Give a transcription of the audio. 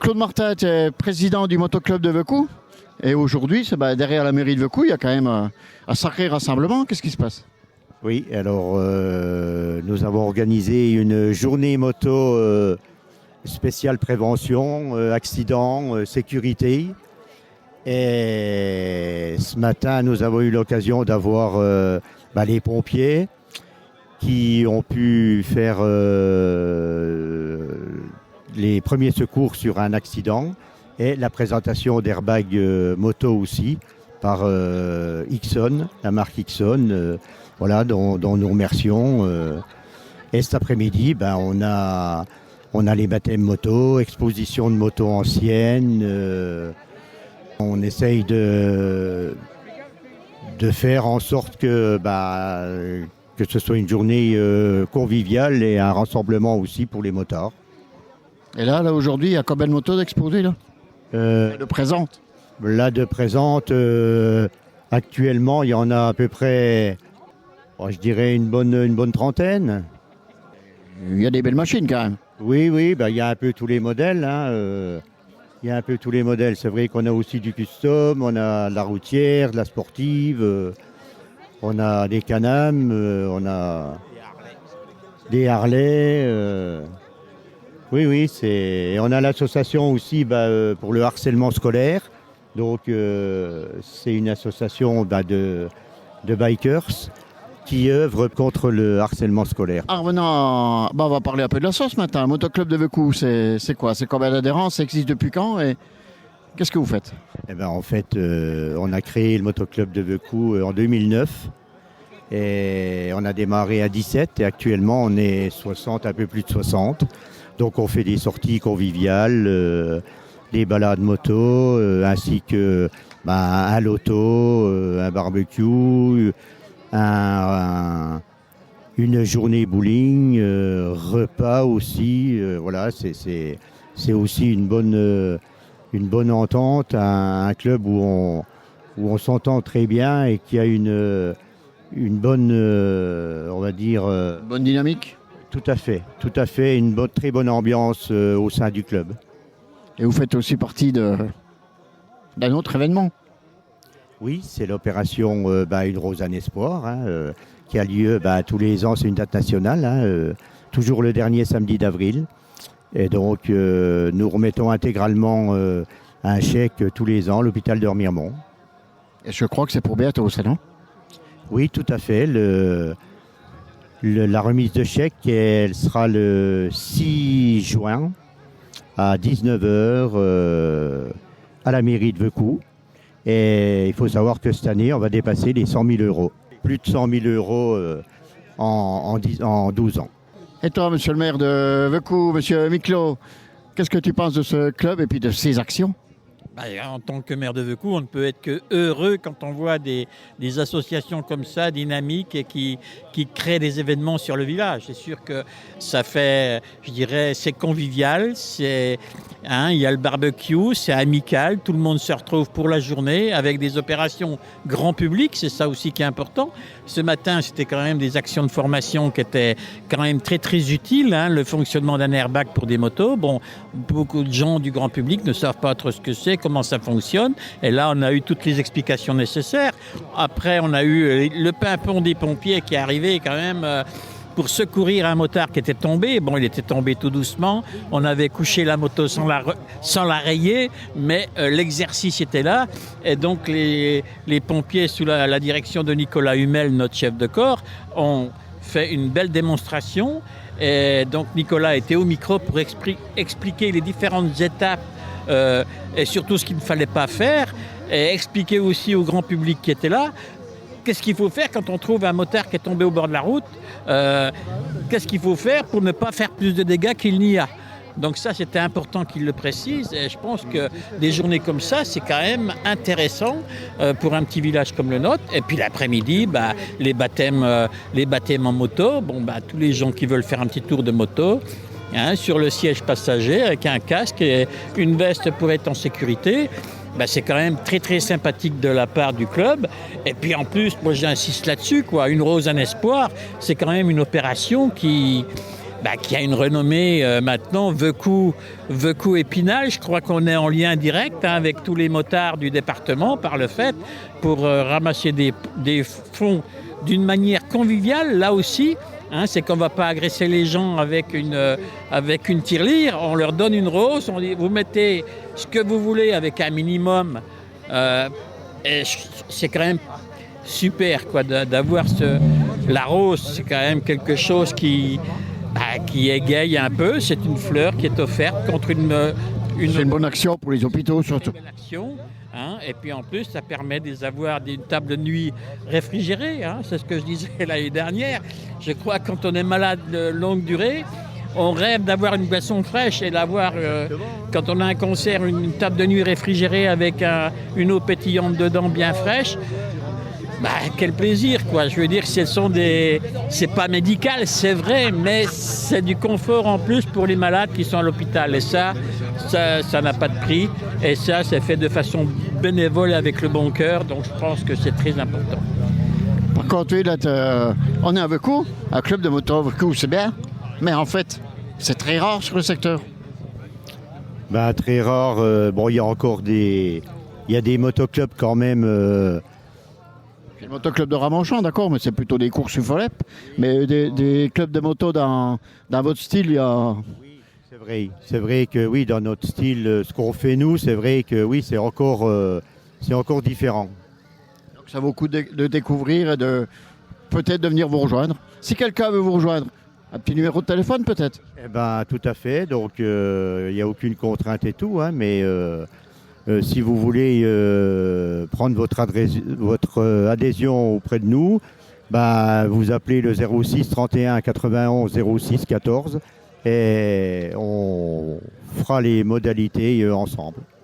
Claude Martin, tu es président du motoclub de Vecou. Et aujourd'hui, derrière la mairie de Vecou, il y a quand même un sacré rassemblement. Qu'est-ce qui se passe? Oui, alors nous avons organisé une journée moto spéciale prévention, accident, sécurité. Et ce matin, nous avons eu l'occasion d'avoir les pompiers qui ont pu faire les premiers secours sur un accident et la présentation d'Airbag moto aussi par Ixon, la marque Ixon, dont nous remercions. Et cet après-midi, on a les baptêmes moto, exposition de motos anciennes. On essaye de faire en sorte que ce soit une journée conviviale et un rassemblement aussi pour les motards. Et là aujourd'hui, il y a combien de motos d'exposées là de présentes? Là, de présentes, actuellement, il y en a à peu près, je dirais, une bonne trentaine. Il y a des belles machines quand même. Oui, il y a un peu tous les modèles. Il y a un peu tous les modèles. C'est vrai qu'on a aussi du custom, on a de la routière, de la sportive, on a des Can-Am, on a des Harley. Oui, et on a l'association aussi pour le harcèlement scolaire. Donc c'est une association de bikers qui œuvre contre le harcèlement scolaire. Revenant, on va parler un peu de la sauce maintenant. Motoclub de Vecou, c'est quoi? C'est combien d'adhérents? Ça existe depuis quand? Et qu'est-ce que vous faites? En fait, on a créé le motoclub de Vecou en 2009. Et on a démarré à 17 et actuellement on est 60, un peu plus de 60. Donc on fait des sorties conviviales, des balades moto, ainsi que un loto, un barbecue, une journée bowling, repas aussi. C'est aussi une bonne entente, un club où on s'entend très bien et qui a une bonne, bonne dynamique. Tout à fait, une très bonne ambiance au sein du club. Et vous faites aussi partie d'un autre événement? Oui, c'est l'opération Une Rose en Espoir, qui a lieu tous les ans, c'est une date nationale, toujours le dernier samedi d'avril. Et donc nous remettons intégralement un chèque tous les ans à l'hôpital de Remiremont. Et je crois que c'est pour bientôt, ça, non? Oui, tout à fait. La remise de chèque, elle sera le 6 juin à 19h à la mairie de Vecou. Et il faut savoir que cette année, on va dépasser les 100 000 euros. Plus de 100 000 euros en 12 ans. Et toi, monsieur le maire de Vecou, monsieur Miclot, qu'est-ce que tu penses de ce club et puis de ses actions? En tant que maire de Vecou, on ne peut être que heureux quand on voit des associations comme ça, dynamiques, et qui créent des événements sur le village. C'est sûr que ça fait, c'est convivial, il y a le barbecue, c'est amical, tout le monde se retrouve pour la journée avec des opérations grand public, c'est ça aussi qui est important. Ce matin, c'était quand même des actions de formation qui étaient quand même très très utiles, le fonctionnement d'un airbag pour des motos. Bon, beaucoup de gens du grand public ne savent pas trop ce que c'est, comment ça fonctionne. Et là, on a eu toutes les explications nécessaires. Après, on a eu le pimpon des pompiers qui est arrivé quand même pour secourir un motard qui était tombé. Bon, il était tombé tout doucement. On avait couché la moto sans la rayer, mais l'exercice était là. Et donc, les pompiers, sous la direction de Nicolas Humel, notre chef de corps, ont fait une belle démonstration. Et donc, Nicolas était au micro pour expliquer les différentes étapes et surtout ce qu'il ne fallait pas faire, et expliquer aussi au grand public qui était là qu'est-ce qu'il faut faire quand on trouve un motard qui est tombé au bord de la route, qu'est-ce qu'il faut faire pour ne pas faire plus de dégâts qu'il n'y a. Donc ça, c'était important qu'il le précise, et je pense que des journées comme ça, c'est quand même intéressant pour un petit village comme le nôtre. Et puis l'après-midi, les baptêmes en moto, tous les gens qui veulent faire un petit tour de moto, sur le siège passager avec un casque et une veste pour être en sécurité. C'est quand même très très sympathique de la part du club. Et puis en plus, moi j'insiste là-dessus, Une Rose en Espoir, c'est quand même une opération qui qui a une renommée maintenant, Vecou Épinal. Je crois qu'on est en lien direct avec tous les motards du département par le fait pour ramasser des fonds d'une manière conviviale, là aussi. C'est qu'on ne va pas agresser les gens avec une tirelire, on leur donne une rose, on dit vous mettez ce que vous voulez avec un minimum. Et c'est quand même super quoi, d'avoir la rose, c'est quand même quelque chose qui égaye un peu. C'est une fleur qui est offerte contre C'est une bonne action pour les hôpitaux surtout. belle action. Et puis en plus, ça permet d'avoir une table de nuit réfrigérée. C'est ce que je disais l'année dernière. Je crois que quand on est malade de longue durée, on rêve d'avoir une boisson fraîche et d'avoir, quand on a un concert, une table de nuit réfrigérée avec une eau pétillante dedans bien fraîche. Quel plaisir, quoi. Je veux dire, c'est pas médical, c'est vrai, mais c'est du confort en plus pour les malades qui sont à l'hôpital. Et ça n'a pas de prix. Et ça, c'est fait de façon bénévole avec le bon cœur. Donc, je pense que c'est très important. Par contre, oui, là, on est à Vecou, un club de moto Vecou, c'est bien. Mais en fait, c'est très rare sur le secteur. Très rare. Il y a encore des motoclubs quand même. Le motoclub de Ramonchamp, d'accord, mais c'est plutôt des courses UFOLEP. Mais des clubs de moto dans votre style, il y a... Oui, c'est vrai que oui, dans notre style, ce qu'on fait nous, c'est vrai que oui, c'est encore différent. Donc ça vaut le coup de découvrir et de peut-être de venir vous rejoindre. Si quelqu'un veut vous rejoindre, un petit numéro de téléphone peut-être. Tout à fait. Donc il n'y a aucune contrainte et tout, mais si vous voulez prendre votre adhésion auprès de nous, vous appelez le 06 31 91 06 14 et on fera les modalités ensemble.